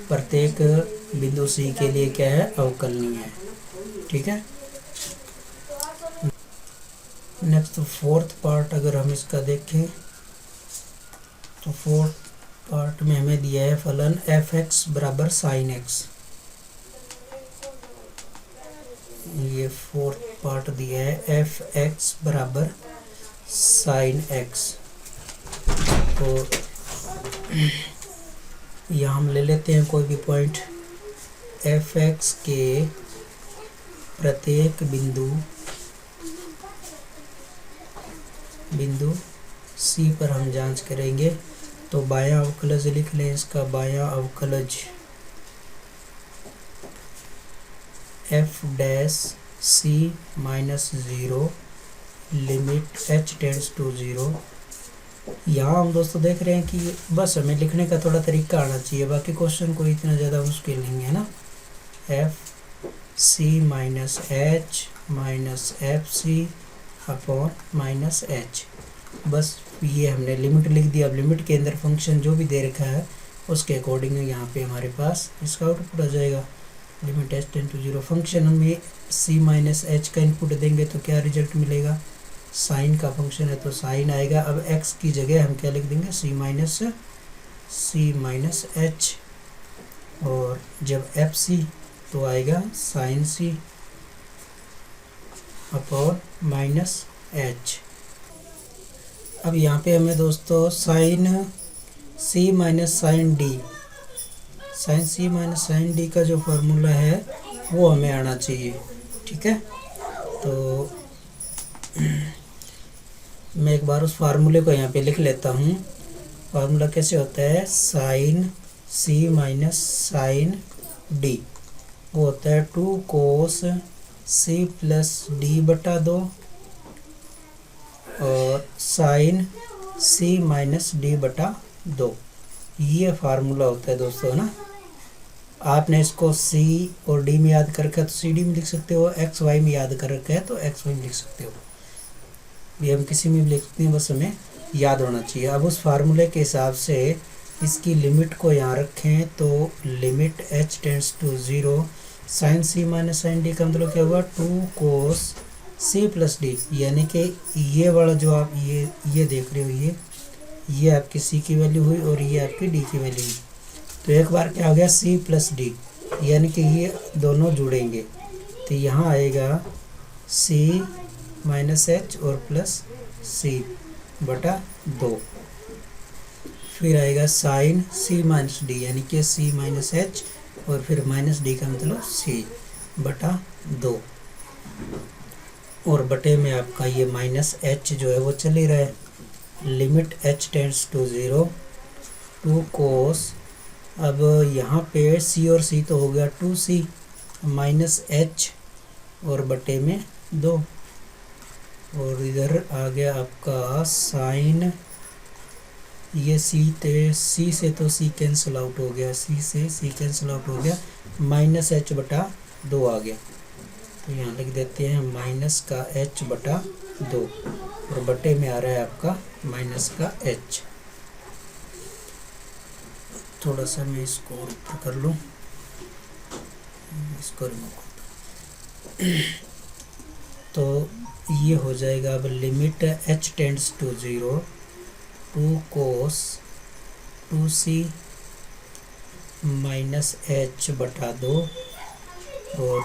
प्रत्येक बिंदु c के लिए क्या है, अवकलनीय है। ठीक है। नेक्स्ट फोर्थ पार्ट अगर हम इसका देखें तो फोर्थ पार्ट में हमें दिया है फलन f(x) बराबर sin x। ये फोर्थ पार्ट दिया है f(x) बराबर sin x। तो यहाँ हम ले लेते हैं कोई भी पॉइंट f(x) के प्रत्येक बिंदु C पर हम जांच करेंगे। तो बायां अवकलज लिख लें, इसका बायां अवकलज f' c minus 0 limit h tends to 0। यहाँ हम दोस्तों देख रहे हैं कि बस हमें लिखने का थोड़ा तरीका आना चाहिए, बाकी क्वेश्चन कोई इतना ज़्यादा मुश्किल नहीं है ना। f(c minus h minus f(c) upon minus h, बस ये हमने लिमिट लिख दी। अब लिमिट के अंदर फंक्शन जो भी दे रखा है उसके अकॉर्डिंग यहाँ पे हमारे पास इसका आउटपुट आ जाएगा। Limit h tend to 0। Function हमें c माइनस एच का इनपुट देंगे तो क्या रिजल्ट मिलेगा, साइन का फंक्शन है तो साइन आएगा। अब x की जगह हम क्या लिख देंगे, c माइनस एच, और जब एफ सी तो आएगा sign C upon minus H. अब यहाँ पे हमें दोस्तों साइन सी माइनस साइन डी, साइन सी माइनस साइन डी का जो फार्मूला है वो हमें आना चाहिए। ठीक है, तो मैं एक बार उस फार्मूले को यहाँ पे लिख लेता हूँ। फार्मूला कैसे होता है, साइन सी माइनस साइन डी वो होता है 2 कोस सी प्लस डी बटा 2 और साइन सी माइनस डी बटा 2। ये फार्मूला होता है दोस्तों ना। आपने इसको सी और डी में याद कर रखा है तो सी डी में लिख सकते हो, एक्स वाई में याद कर रखा है तो एक्स वाई में लिख सकते हो। ये हम किसी में भी लिख सकते हैं, बस हमें याद होना चाहिए। अब उस फार्मूले के हिसाब से इसकी लिमिट को यहाँ रखें तो limit h tends to 0 sine C minus sine d का मतलब क्या हुआ, 2 कोस सी प्लस डी, यानी कि ये वाला जो आप ये देख रहे हो, ये आपकी c की वैल्यू हुई और ये आपकी d की वैल्यू हुई। तो एक बार क्या हो गया c प्लस डी, यानी कि ये दोनों जुड़ेंगे तो यहाँ आएगा c माइनस एच और प्लस c बटा 2। फिर आएगा साइन c माइनस डी, यानी कि c माइनस एच और फिर माइनस डी का मतलब c बटा 2, और बटे में आपका ये माइनस h जो है वो चल ही रहा है। लिमिट h टेंड्स टू 0 2 कोस, अब यहाँ पे c और c तो हो गया 2c माइनस h और बटे में 2, और इधर आ गया आपका साइन, ये c से तो c कैंसिल आउट हो गया, c से c कैंसिल आउट हो गया, माइनस h बटा 2 आ गया। तो यहाँ लिख देते हैं माइनस का h बटा 2 और बटे में आ रहा है आपका माइनस का h। थोड़ा सा मैं इसको ऊपर कर लूँ, इसको रिमूव कर दूँ। तो ये हो जाएगा अब limit h tends to 0 2 cos 2c minus h बटा 2, और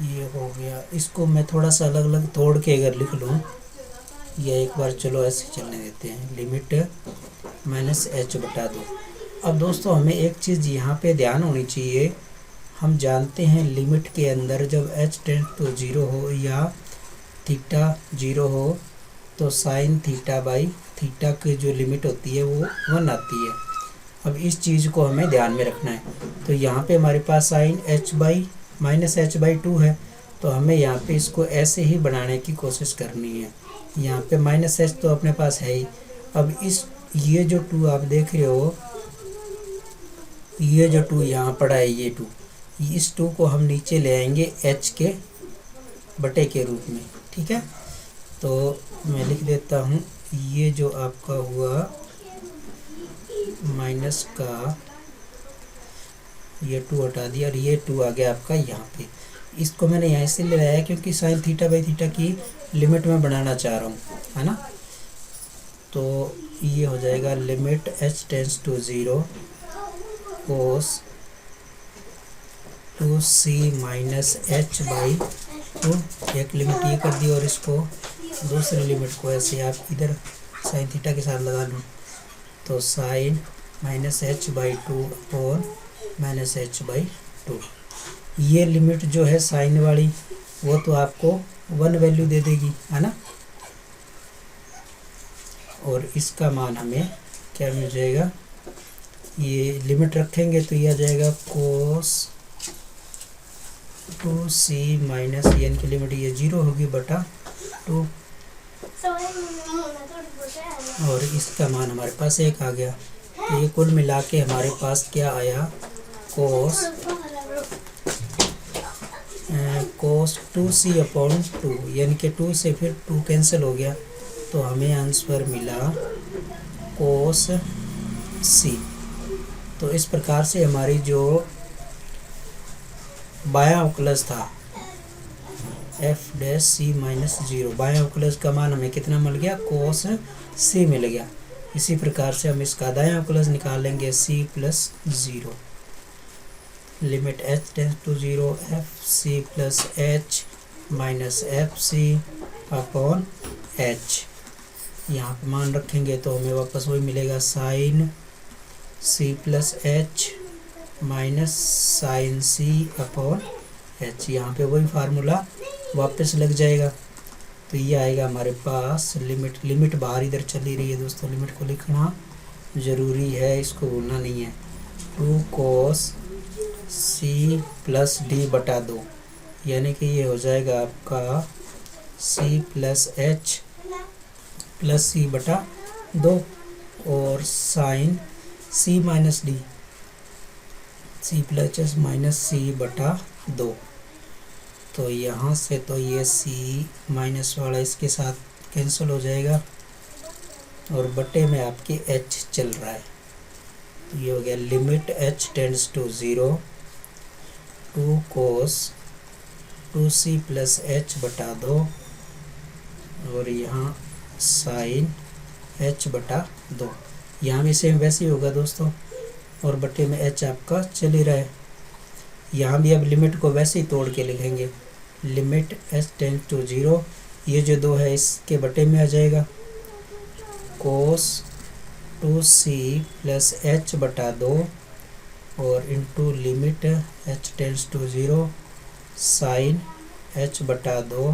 ये हो गया। इसको मैं थोड़ा सा अलग अलग तोड़ के अगर लिख लूँ, या एक बार चलो ऐसे चलने देते हैं, लिमिट माइनस h बटा 2। अब दोस्तों हमें एक चीज़ यहाँ पे ध्यान होनी चाहिए, हम जानते हैं लिमिट के अंदर जब h टेंड टू 0 हो या थीटा 0 हो तो साइन थीटा बाई थीटा की जो लिमिट होती है वो 1 आती है। अब इस चीज़ को हमें ध्यान में रखना है। तो यहाँ पे हमारे पास sine h by minus h by 2 है, तो हमें यहाँ पे इसको ऐसे ही बनाने की कोशिश करनी है। यहाँ पे माइनस h तो अपने पास है ही। अब ये जो 2 आप देख रहे हो, ये जो 2 यहाँ पड़ा है, ये 2, इस 2 को हम नीचे ले आएंगे h के बटे के रूप में। ठीक है, तो मैं लिख देता हूँ, ये जो आपका हुआ माइनस का ये 2 हटा दिया और ये 2 आ गया आपका यहाँ पे। इसको मैंने यहाँ से ले आया क्योंकि साइन थीटा बाई थीटा की लिमिट में बनाना चाह रहा हूँ, है ना। तो ये हो जाएगा limit h tends to 0 cos 2c minus h by 2। एक लिमिट ये कर दी और इसको दूसरी लिमिट को ऐसे आप इधर साइन थीटा के साथ लगा लूँ, तो साइन माइनस h बाई 2 और माइनस h बाई 2। ये लिमिट जो है साइन वाली वो तो आपको 1 वैल्यू दे देगी, है ना। और इसका मान हमें क्या मिल जाएगा, ये लिमिट रखेंगे तो ये आ जाएगा कोस 2c माइनस, यानी कि लिमिट ये 0 होगी बटा 2, और इसका मान हमारे पास 1 आ गया। तो ये कुल मिला के हमारे पास क्या आया, कोस 2c अपॉन 2, यानी कि 2 से फिर 2 कैंसिल हो गया, तो हमें आंसर मिला कोस सी। तो इस प्रकार से हमारी जो बायां अवकलज था एफ डैश सी माइनस 0, बायां अवकलज का मान हमें कितना मिल गया, कोस सी मिल गया। इसी प्रकार से हम इसका दायां अवकलज निकाल लेंगे C plus 0, limit H tends to 0 F C plus H minus F C upon H. यहाँ पे मान रखेंगे तो हमें वापस वही मिलेगा, sine C plus H minus sine C upon H. यहाँ पे वही फार्मूला वापस लग जाएगा। तो ये आएगा हमारे पास लिमिट बाहर इधर चली रही है दोस्तों, लिमिट को लिखना ज़रूरी है, इसको भूलना नहीं है। 2 कोस सी प्लस डी बटा 2, यानी कि ये हो जाएगा आपका C plus H plus C बटा 2 और साइन सी minus D, C plus H minus C बटा 2। तो यहाँ से तो ये सी माइनस वाला इसके साथ कैंसिल हो जाएगा और बटे में आपके एच चल रहा है। तो ये हो गया limit h tends to 0 2 cos 2c plus h बटा 2 और यहाँ साइन h बटा 2। यहाँ भी सेम वैसे ही होगा दोस्तों और बटे में h आपका चल ही रहा है। यहाँ भी अब लिमिट को वैसे ही तोड़ के लिखेंगे, लिमिट h टेंड्स टू 0, ये जो 2 है इसके बटे में आ जाएगा, कोस 2c प्लस h बटा 2 और into limit h tends to 0 sine h बटा 2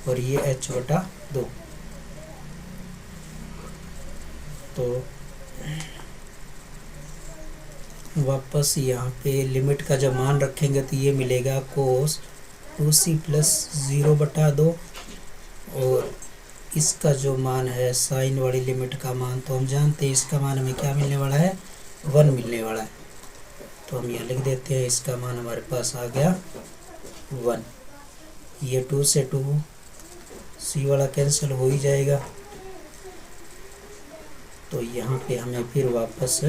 और ये h बटा 2। तो वापस यहाँ पे लिमिट का जब मान रखेंगे तो ये मिलेगा कोस 2c प्लस 0 बटा 2 और इसका जो मान है साइन वाली लिमिट का मान तो हम जानते हैं, इसका मान हमें क्या मिलने वाला है, 1 मिलने वाला है। तो हम यहाँ लिख देते हैं, इसका मान हमारे पास आ गया 1। ये 2 से 2 c वाला कैंसिल हो ही जाएगा। तो यहाँ पे हमें फिर वापस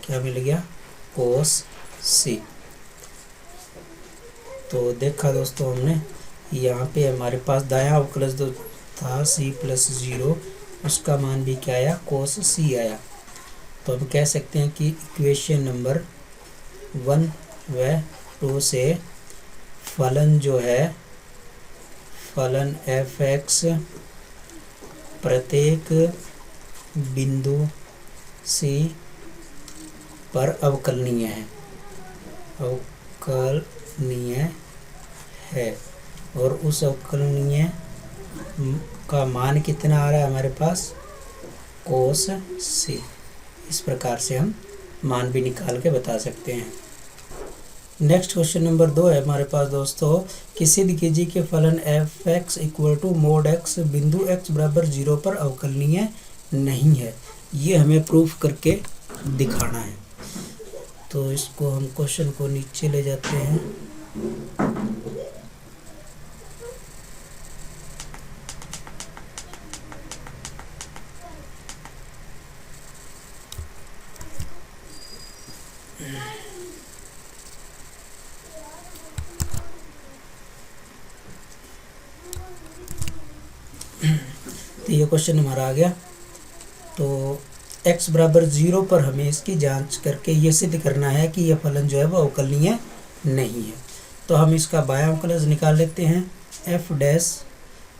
क्या मिल गया, कोस c। तो देखा दोस्तों हमने, यहाँ पे हमारे पास दायां अवकलज जो था c प्लस 0, उसका मान भी क्या आया, कोस c आया। तो हम कह सकते हैं कि इक्वेशन नंबर 1 व 2 से फलन जो है, फलन f(x) प्रत्येक बिंदु c पर अवकलनीय है, अवकलनीय है। और उस अवकलनीय का मान कितना आ रहा है हमारे पास, कोस c। इस प्रकार से हम मान भी निकाल के बता सकते हैं। नेक्स्ट क्वेश्चन नंबर 2 है हमारे पास दोस्तों, कि सिद्ध कीजिए कि फलन f(x) equal to mod x बिंदु x बराबर 0 पर अवकलनीय नहीं है। ये हमें प्रूफ करके दिखाना है। तो इसको हम क्वेश्चन को नीचे ले जाते हैं। तो ये क्वेश्चन हमारा आ गया। तो x बराबर 0 पर हमें इसकी जांच करके ये सिद्ध करना है कि यह फलन जो है वो अवकलनीय नहीं है। तो हम इसका बायां अवकलज निकाल लेते हैं, f डैश।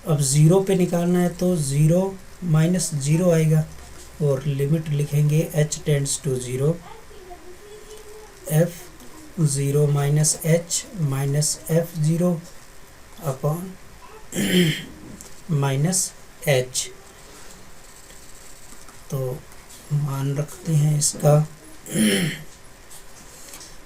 अब 0 पे निकालना है तो 0 माइनस 0 आएगा और लिमिट लिखेंगे h tends to 0 f(0 minus h minus f(0) upon minus h। तो मान रखते हैं इसका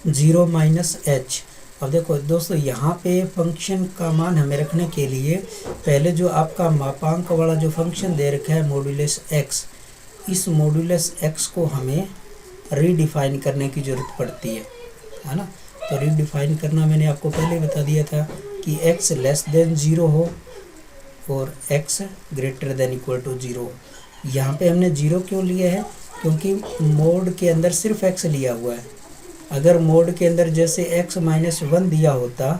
0 माइनस h। अब देखो दोस्तों, यहाँ पे फंक्शन का मान हमें रखने के लिए पहले जो आपका मापांक वाला जो फंक्शन दे रखा है मॉड्यूलस x, इस मॉड्यूलस x को हमें रीडिफाइन करने की ज़रूरत पड़ती है ना। तो रीडिफाइन करना मैंने आपको पहले बता दिया था कि x लेस देन 0 हो और x greater than equal to 0। यहाँ पे हमने 0 क्यों लिया है, क्योंकि मोड के अंदर सिर्फ x लिया हुआ है। अगर मोड के अंदर जैसे x-1 दिया होता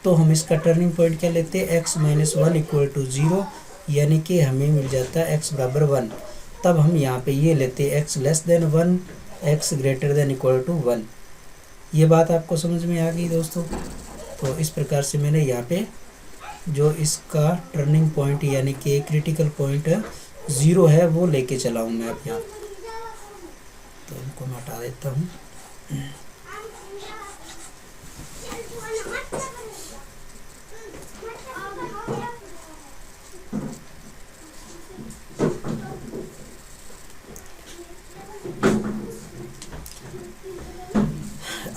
तो हम इसका टर्निंग पॉइंट क्या लेते, x-1 इक्वल टू 0, यानी कि हमें मिल जाता है x बराबर 1। तब हम यहाँ पे ये लेते x less than 1, x greater than equal to 1। ये बात आपको समझ में आ गई दोस्तों। तो इस प्रकार से मैंने यहाँ पे जो इसका टर्निंग पॉइंट यानी कि क्रिटिकल पॉइंट 0 है वो लेके चला हूँ मैं अब यहाँ। तो इनको मैं हटा देता हूँ।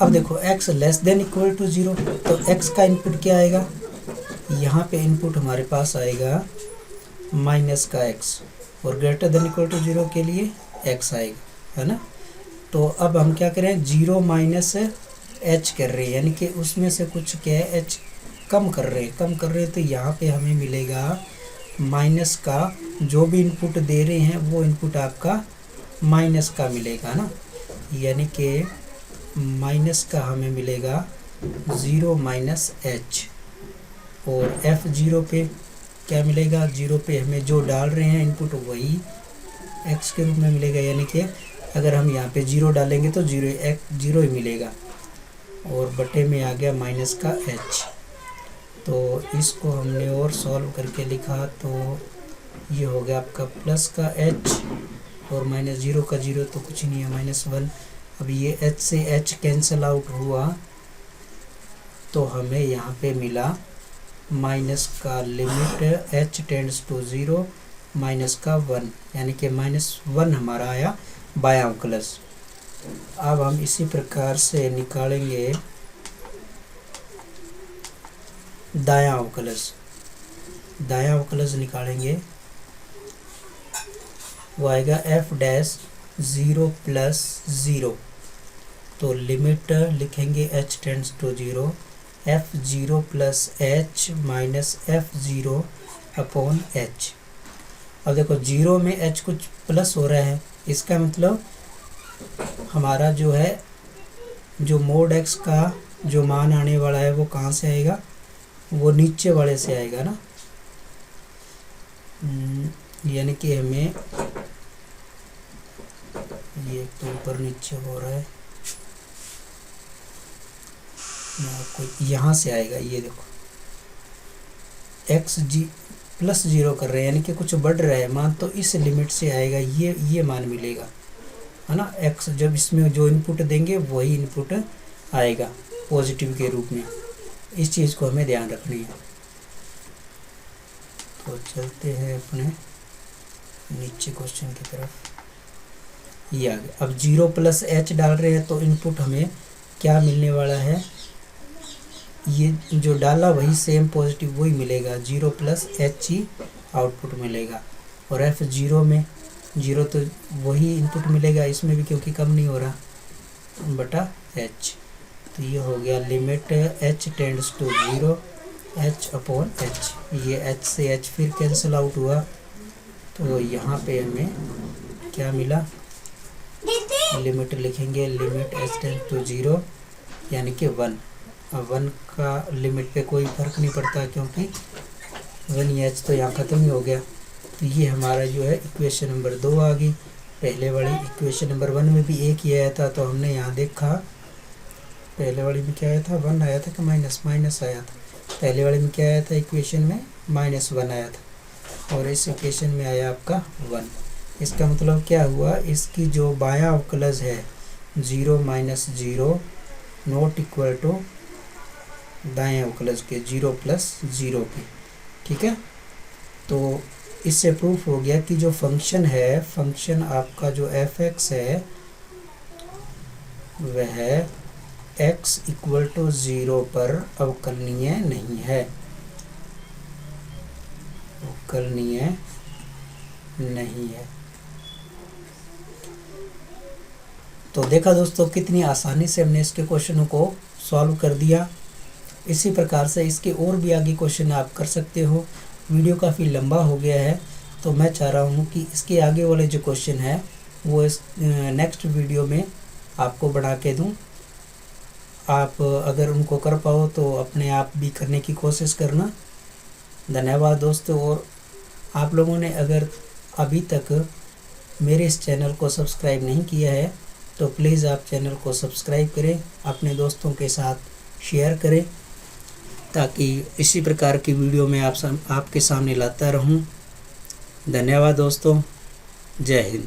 अब देखो x less than equal to 0, तो x का इनपुट क्या आएगा, यहाँ पे इनपुट हमारे पास आएगा माइनस का x, और ग्रेटर देन इक्वल टू 0 के लिए x आएगा, है ना। तो अब हम क्या करें, 0 माइनस h कर रहे हैं, यानी कि उसमें से कुछ क्या है h कम कर रहे हैं, तो यहाँ पे हमें मिलेगा माइनस का, जो भी इनपुट दे रहे हैं वो इनपुट आपका माइनस का मिलेगा ना, यानी कि माइनस का हमें मिलेगा 0 माइनस h। और f0 पे क्या मिलेगा, 0 पे हमें जो डाल रहे हैं इनपुट वही x के रूप में मिलेगा, यानी कि अगर हम यहाँ पे 0 डालेंगे तो 0 ही मिलेगा, और बटे में आ गया माइनस का h। तो इसको हमने और सॉल्व करके लिखा तो ये हो गया आपका प्लस का h, और माइनस 0 का 0 तो कुछ नहीं है, -1। अब ये h से h कैंसिल आउट हुआ तो हमें यहाँ पे मिला माइनस का limit h tends to 0 minus का 1, यानी कि -1 हमारा आया बायां अवकलज। अब हम इसी प्रकार से निकालेंगे दायां अवकलज निकालेंगे, वो आएगा f डैश 0 प्लस 0। तो लिमिट लिखेंगे h tends to 0 f0 plus h minus f0 upon h। अब देखो 0 में h कुछ प्लस हो रहा है, इसका मतलब हमारा जो है जो मोड x का जो मान आने वाला है वो कहाँ से आएगा, वो नीचे वाले से आएगा ना, यानी कि हमें ये तो ऊपर नीचे हो रहा है, मैं आपको यहाँ से आएगा, ये देखो x जी प्लस 0 कर रहे हैं, यानी कि कुछ बढ़ रहा है मान, तो इस लिमिट से आएगा ये मान मिलेगा, है ना। x जब इसमें जो इनपुट देंगे वही इनपुट आएगा पॉजिटिव के रूप में, इस चीज़ को हमें ध्यान रखनी है। तो चलते हैं अपने नीचे क्वेश्चन की तरफ, ये आ गया। अब 0 प्लस h डाल रहे हैं तो इनपुट हमें क्या मिलने वाला है, ये जो डाला वही सेम पॉजिटिव वही मिलेगा, 0 प्लस h ही आउटपुट मिलेगा। और f0 में 0 तो वही इनपुट मिलेगा इसमें भी, क्योंकि कम नहीं हो रहा, बटा h। तो ये हो गया limit h tends to 0 h upon h। ये h से h फिर कैंसिल आउट हुआ, तो यहाँ पे हमें क्या मिला, लिमिट लिखेंगे लिमिट h टेंड्स टू 0 यानी कि 1। अब 1 का लिमिट पे कोई फ़र्क नहीं पड़ता, क्योंकि 1 h तो यहाँ ख़त्म ही हो गया। तो ये हमारा जो है इक्वेशन नंबर 2 आ गई। पहले वाली इक्वेशन नंबर 1 में भी एक ही आया था, तो हमने यहाँ देखा पहले वाली में क्या आया था, 1 आया था कि माइनस आया था। पहले वाले में क्या आया था, इक्वेशन में -1 आया था, और इस इक्वेशन में आया आपका 1। इसका मतलब क्या हुआ, इसकी जो बायां अवकलज है 0 माइनस 0 नॉट इक्वल टू दाएं अवकलज के 0 प्लस 0 की, ठीक है। तो इससे प्रूफ हो गया कि जो फंक्शन है, फंक्शन आपका जो f(x) है वह x इक्वल टू 0 पर अवकलनीय नहीं है, अवकलनीय नहीं है। तो देखा दोस्तों कितनी आसानी से हमने इसके क्वेश्चनों को सॉल्व कर दिया। इसी प्रकार से इसके और भी आगे क्वेश्चन आप कर सकते हो। वीडियो काफ़ी लंबा हो गया है, तो मैं चाह रहा हूँ कि इसके आगे वाले जो क्वेश्चन है वो इस नेक्स्ट वीडियो में आपको बना के दूं। आप अगर उनको कर पाओ तो अपने आप भी करने की कोशिश करना। धन्यवाद दोस्तों। और आप लोगों ने अगर अभी तक मेरे इस चैनल को सब्सक्राइब नहीं किया है तो प्लीज़ आप चैनल को सब्सक्राइब करें, अपने दोस्तों के साथ शेयर करें, ताकि इसी प्रकार की वीडियो मैं आपके सामने लाता रहूं। धन्यवाद दोस्तों। जय हिंद।